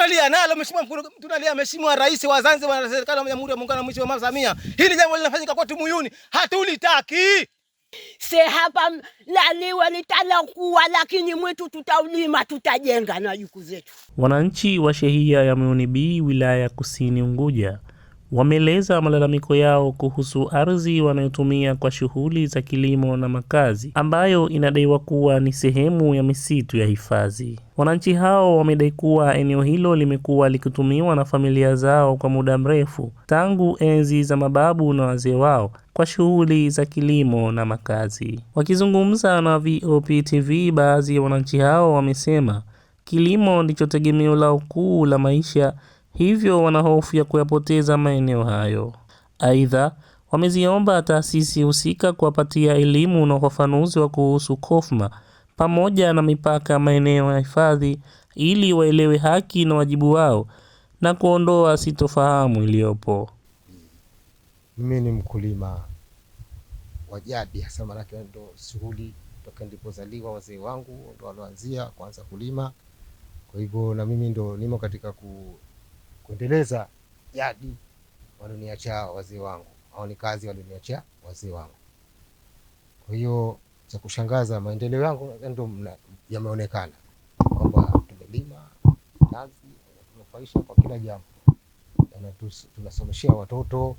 tunalia nalo mheshimiwa, tunalia mheshimiwa rais wa Zanzibar na serikali ya Jamhuri ya Muungano wa Mheshimiwa Mama Samia. Hili jambo linafanyika kwetu Muyuni, hatulitaki. Se hapa laliwe litalokuwa, lakini mwitu tutaulima, tutajenga na juku zetu. Wananchi wa shehia ya Muyuni B wilaya ya Kusini Unguja wameeleza malalamiko yao kuhusu ardhi wanayotumia kwa shughuli za kilimo na makazi ambayo inadaiwa kuwa ni sehemu ya misitu ya hifadhi. Wananchi hao wamedai kuwa eneo hilo limekuwa likitumiwa na familia zao kwa muda mrefu tangu enzi za mababu na wazee wao kwa shughuli za kilimo na makazi. Wakizungumza na VOP TV, baadhi ya wananchi hao wamesema kilimo ndicho tegemeo lao kuu la maisha, hivyo wanahofu ya kuyapoteza maeneo hayo. Aidha, wameziomba taasisi husika kuwapatia elimu na ufafanuzi wa kuhusu KOFMA pamoja na mipaka maeneo ya hifadhi ili waelewe haki na wajibu wao na kuondoa sitofahamu iliyopo. Mimi ni mkulima wa jadi, hasa maana ndo shughuli toka nilipozaliwa wazee wangu ndo waloanzia kuanza kulima. Kwa hivyo na mimi ndo nimo katika kuendeleza jadi walioniacha wazee wangu, au ni kazi walioniacha wazee wangu. Kwa hiyo cha kushangaza, maendeleo yangu ndo yameonekana kwamba tumelima nazi, tunafaisha kwa kila jambo, tunasomeshia watoto,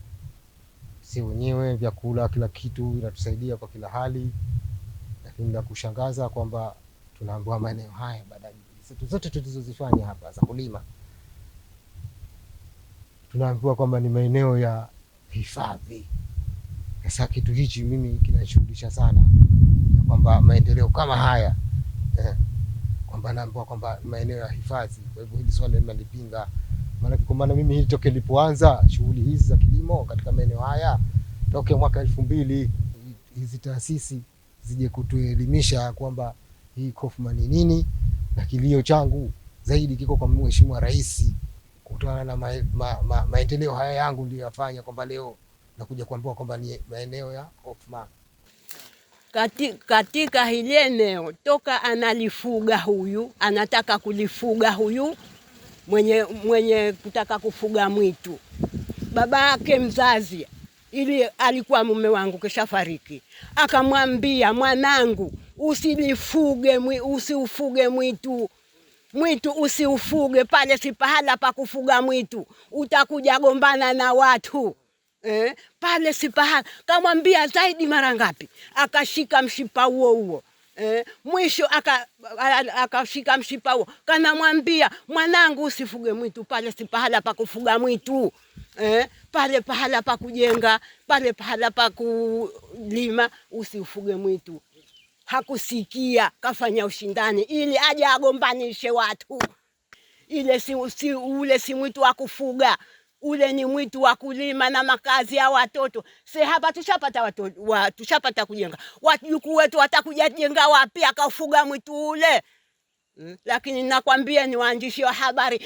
si wenyewe vyakula, kila kitu inatusaidia kwa kila hali. Lakini la kushangaza kwamba tunaambiwa maeneo haya baada ya zote tulizozifanya hapa za kulima, tunaambiwa kwamba ni maeneo ya hifadhi. Sasa kitu hichi mimi kinashughulisha sana, kwamba maendeleo kama haya kwamba naambiwa kwamba maeneo ya hifadhi. Kwa hivyo hili swali nimelipinga, maana mimi hili toke nilipoanza shughuli hizi za kilimo katika maeneo haya toke mwaka 2000, hizi taasisi zije kutuelimisha kwamba hii KOFMA ni nini, na kilio changu zaidi kiko kwa Mheshimiwa Rais kutokana na maendeleo haya yangu niliyofanya, kwamba leo nakuja kuambiwa kwamba ni maeneo ya KOFMA. Katika hili eneo toka analifuga huyu, anataka kulifuga huyu mwenye kutaka kufuga mwitu, baba yake mzazi ili alikuwa mume wangu kishafariki, akamwambia mwanangu, usiufuge mwitu, usiufuge, pale si pahala pa kufuga mwitu, utakuja gombana na watu. Pale si pahala. Kamwambia zaidi mara ngapi, akashika mshipa huo. Mwisho akashika mshipa huo, kanamwambia mwanangu, usifuge mwitu, pale si pahala pa kufuga mwitu. Pale pahala pa kujenga, pale pahala pa kulima, usiufuge mwitu. Hakusikia, kafanya ushindani ili aje agombanishe watu. Ule si mwitu wa kufuga, ule ni mwitu wa kulima na makazi ya watoto. Hapa tushapata watoto, tushapata kujenga. Wajukuu wetu watakuja jenga wapi akafuga mwitu ule? Lakini nakwambia ni waandishi wa habari,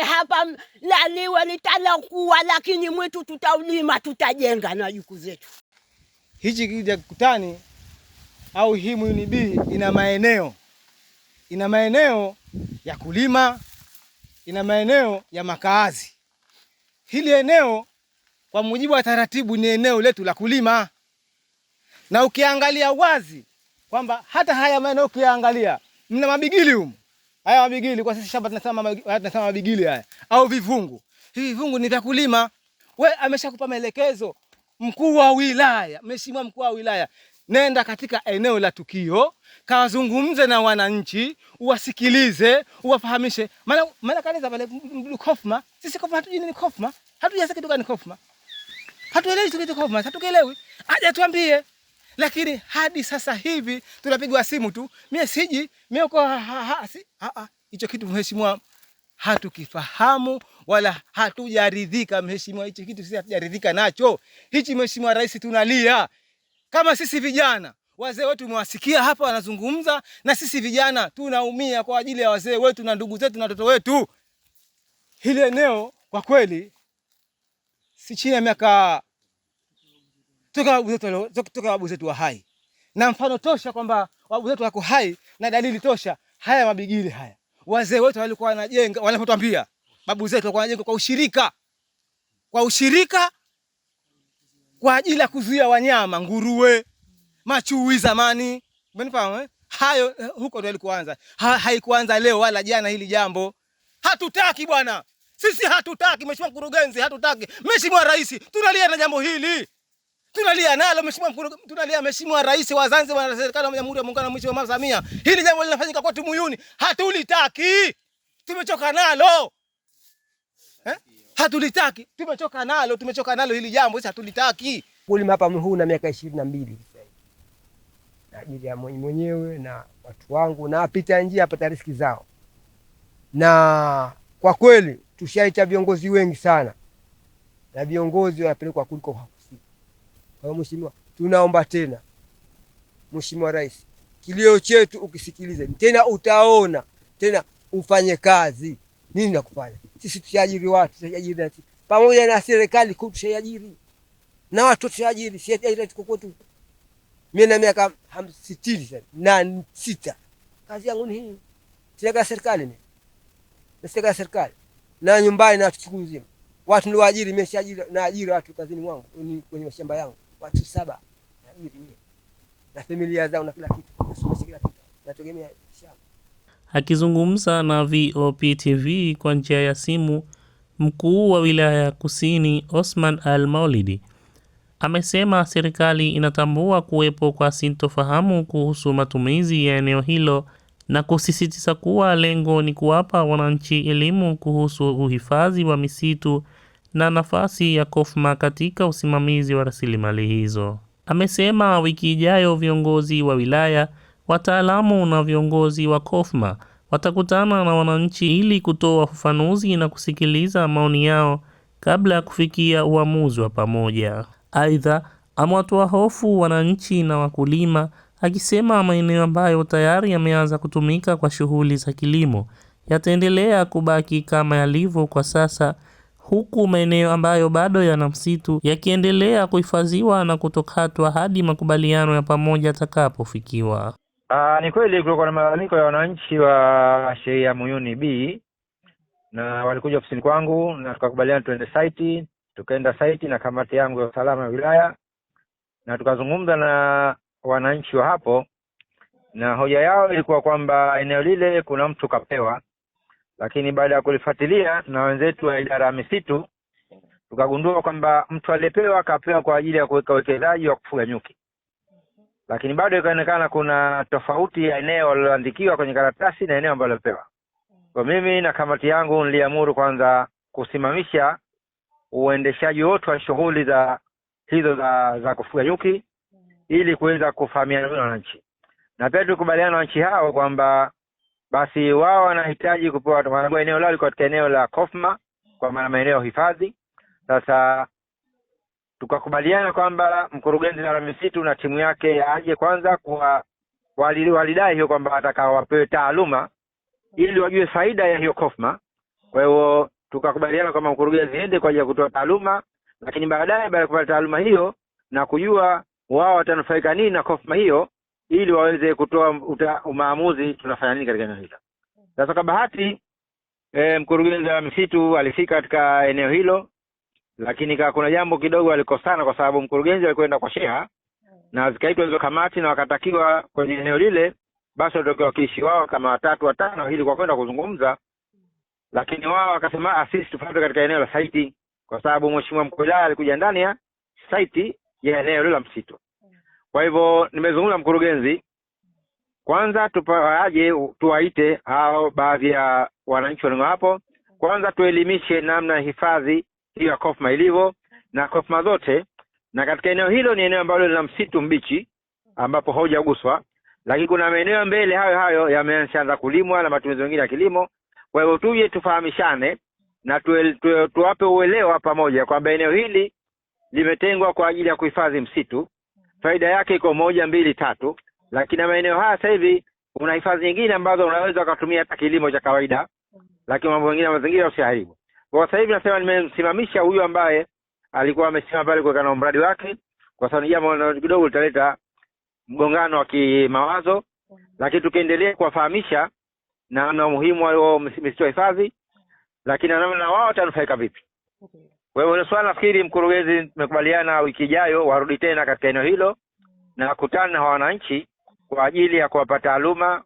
hapa laliwe litalokuwa, lakini mwitu tutaulima, tutajenga na juku zetu. Hichi kija Kutani au hii Muyuni B ina maeneo ya kulima, ina maeneo ya makazi. Hili eneo kwa mujibu wa taratibu ni eneo letu la kulima, na ukiangalia wazi kwamba hata haya maeneo ukiangalia mna mabigili humu. Haya mabigili kwa sisi shamba tunasema mabigili haya au vivungu. Hivi vivungu ni vya kulima. Wewe ameshakupa maelekezo mkuu wa wilaya, mheshimiwa mkuu wa wilaya, nenda katika eneo la tukio, kawazungumze na wananchi, uwasikilize, uwafahamishe. Maana kanisa pale KOFMA, sisi KOFMA hatujui nini KOFMA. Hatujasikia kitu gani KOFMA. Hatuelewi kitu KOFMA, hatukielewi. Aje tuambie. Lakini hadi sasa hivi tunapigwa simu tu, mimi siji, mimi uko hicho kitu mheshimiwa hatukifahamu wala hatujaridhika mheshimiwa, hicho kitu sisi hatujaridhika nacho. Hichi mheshimiwa Rais tunalia. Kama sisi vijana, wazee wetu mwasikia hapa wanazungumza, na sisi vijana tunaumia kwa ajili ya wazee wetu na ndugu zetu na watoto wetu. Hili eneo kwa kweli si chini ya miaka toka babu zetu wa hai. Na mfano tosha kwamba babu zetu wako hai, na dalili tosha haya mabigili haya. Wazee wetu walikuwa wanajenga, wanapotuambia Babu zetu walikuwa wanajenga kwa ushirika kwa ajili ya kuzuia wanyama, nguruwe, machui zamani. Umenifahamu? Hayo huko ndio ilikuanza. Haikuanza leo wala jana hili jambo. Hatutaki bwana. Sisi hatutaki, Mheshimiwa Mkurugenzi, hatutaki. Mheshimiwa Rais, tunalia na jambo hili. Tunalia nalo Mheshimiwa Mkurugenzi, tunalia Mheshimiwa Rais wa Zanzibar na serikali ya Jamhuri ya Muungano wa Mheshimiwa Mama Samia. Hili jambo linafanyika kwa Muyuni. Hatulitaki. Tumechoka nalo. Hatulitaki. Tumechoka nalo hili jambo, sisi hatulitaki. Kulima hapa huu na miaka 22 sasa. Na ajili ya mwenyewe na watu wangu na apita njia apata riziki zao. Na kwa kweli tushaita viongozi wengi sana. Na viongozi wanapelekwa kuliko hakusika. Kwa hiyo Mheshimiwa, tunaomba tena Mheshimiwa Rais, kilio chetu ukisikilize, tena utaona, tena ufanye kazi. Nini na kufanya? Sisi tushajiri watu, tushajiri na pamoja na serikali kutushajiri. Na watu tushajiri, si ajira tuko tu. Mimi na miaka 60 sasa na 6. Kazi yangu ni hii. Sina serikali mimi. Sina serikali. Na nyumbani na tuchukuzima. Watu ndio waajiri, mimi siajiri na ajira watu kazini mwangu, kwenye mashamba yangu. Watu 7. Na mimi. Na familia zao na kila kitu. Nasomesha kila kitu. Nategemea shamba. Akizungumza na VOP TV kwa njia ya simu, mkuu wa wilaya ya Kusini Osman Al-Maulidi amesema serikali inatambua kuwepo kwa sintofahamu kuhusu matumizi ya eneo hilo na kusisitiza kuwa lengo ni kuwapa wananchi elimu kuhusu uhifadhi wa misitu na nafasi ya KOFMA katika usimamizi wa rasilimali hizo. Amesema wiki ijayo viongozi wa wilaya, wataalamu na viongozi wa KOFMA watakutana na wananchi ili kutoa ufafanuzi na kusikiliza maoni yao kabla ya kufikia uamuzi wa pamoja. Aidha, amewatoa hofu wananchi na wakulima, akisema maeneo ambayo tayari yameanza kutumika kwa shughuli za kilimo yataendelea kubaki kama yalivyo kwa sasa, huku maeneo ambayo bado yana msitu yakiendelea kuhifadhiwa na kutokatwa hadi makubaliano ya pamoja yatakapofikiwa. Ni kweli kulikuwa na malalamiko ya wananchi wa shehia ya Muyuni B, na walikuja ofisini kwangu na tukakubaliana tuende site. Tukaenda site na kamati yangu ya usalama ya wilaya na tukazungumza na wananchi wa hapo, na hoja yao ilikuwa kwamba eneo lile kuna mtu kapewa, lakini baada ya kulifuatilia na wenzetu wa idara ya misitu tukagundua kwamba mtu aliyepewa kapewa kwa ajili ya kuweka uwekezaji wa kufuga nyuki. Lakini bado ikaonekana kuna tofauti ya eneo waliloandikiwa kwenye karatasi na eneo ambalo alipewa. Kwa mimi na kamati yangu niliamuru kwanza kusimamisha uendeshaji wote wa shughuli hizo za kufuga nyuki ili kuweza kufahamiana na wananchi. Na pia tukubaliana na wananchi hao kwamba basi wao wanahitaji kupewa eneo lao liko katika eneo la KOFMA kwa maana maeneo ya hifadhi. Sasa tukakubaliana kwamba mkurugenzi wa misitu na timu yake aje kwanza kwa walidai hiyo kwamba atakao wapewe taaluma ili wajue faida ya hiyo KOFMA. Kwa hiyo tukakubaliana kwamba mkurugenzi aende kwa ajili ya kutoa taaluma, lakini baada ya kupata taaluma hiyo na kujua wao watanufaika nini na KOFMA hiyo ili waweze kutoa maamuzi tunafanya nini katika eneo hilo. Sasa kwa bahati mkurugenzi wa misitu alifika katika eneo hilo, lakini kuna jambo kidogo alikosana kwa sababu mkurugenzi alikwenda kwa sheha na zikaitwa hizo kamati na wakatakiwa kwenye eneo lile basi watoke wakiishi wao kama 3 5 ili kwa kwenda kuzungumza, lakini wao wakasema sisi tufuate katika eneo la site kwa sababu mheshimiwa mkuu alikuja ndani ya site ya eneo la msitu. Kwa hivyo nimezungumza mkurugenzi kwanza tuwaite hao baadhi ya wananchi walio hapo, kwanza tuelimishe namna hifadhi hiyo ya KOFMA ilivyo na KOFMA zote, na katika eneo hilo ni eneo ambalo lina msitu mbichi ambapo haujaguswa, lakini kuna maeneo mbele hayo yameanza kulimwa na matumizi mengine ya kilimo. Kwa hivyo tuje tufahamishane na tuwape uelewa pamoja kwamba eneo hili limetengwa kwa ajili ya kuhifadhi msitu, faida yake iko 1 2 3, lakini maeneo haya sasa hivi kuna hifadhi nyingine ambazo unaweza kutumia hata kilimo cha kawaida, lakini mambo mengine mazingira usiharibu. Kwa sasa hivi nasema nimemsimamisha huyu ambaye alikuwa amesimama pale kwa kana mradi wake, kwa sababu jambo kidogo litaleta mgongano wa kimawazo, lakini tukiendelea kuwafahamisha na muhimu wa misitu hifadhi lakini na wao watanufaika vipi? Kwa hiyo swala nafikiri mkurugenzi tumekubaliana wiki ijayo warudi tena katika eneo hilo na kukutana na wananchi kwa ajili ya kuwapa taaluma.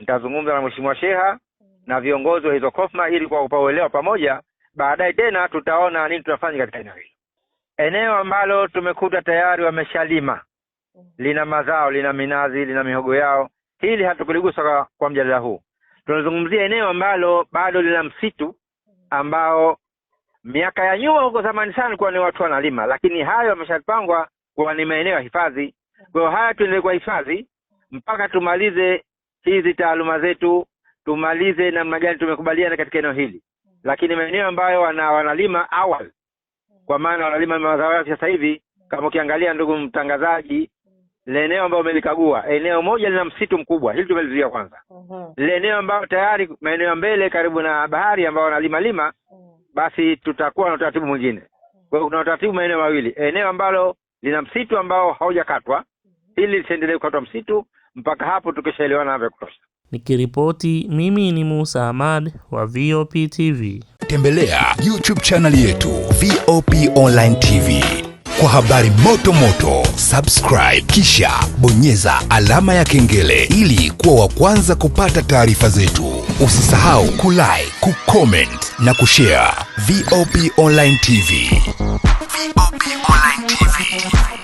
Nitazungumza na Mheshimiwa Sheha na viongozi wa hizo kofma ili kwa kupauelewa pamoja. Baadaye tena tutaona nini tunafanya katika eneo hilo. Eneo ambalo tumekuta tayari wameshalima, lina mazao, lina minazi, lina mihogo yao. Hili hatukuligusa kwa mjadala huu. Tunazungumzia eneo ambalo bado lina msitu ambao miaka ya nyuma huko zamani sana kwa ni watu wanalima, lakini hayo yameshapangwa kwa ni maeneo ya hifadhi. Kwa hiyo haya tuendelee kwa hifadhi mpaka tumalize hizi taaluma zetu, tumalize namna gani tumekubaliana katika eneo hili. Lakini maeneo ambayo wanalima awali, kwa maana wanalima mazao yao sasa hivi, kama ukiangalia ndugu mtangazaji, ile eneo ambalo umelikagua, eneo moja lina msitu mkubwa, hili tumelizuia kwanza. Ile eneo ambalo tayari maeneo ya mbele karibu na bahari ambao wanalima basi tutakuwa na utaratibu mwingine. Kwa hiyo kuna utaratibu maeneo mawili. Eneo ambalo lina msitu ambao haujakatwa, ili lisiendelee kukatwa msitu mpaka hapo tukishaelewana vya kutosha. Nikiripoti mimi ni Musa Ahmad wa VOP TV. Tembelea YouTube channel yetu VOP Online TV kwa habari moto moto. Subscribe kisha bonyeza alama ya kengele ili kuwa wa kwanza kupata taarifa zetu. Usisahau kulike, kucomment na kushare. VOP Online TV. VOP Online TV.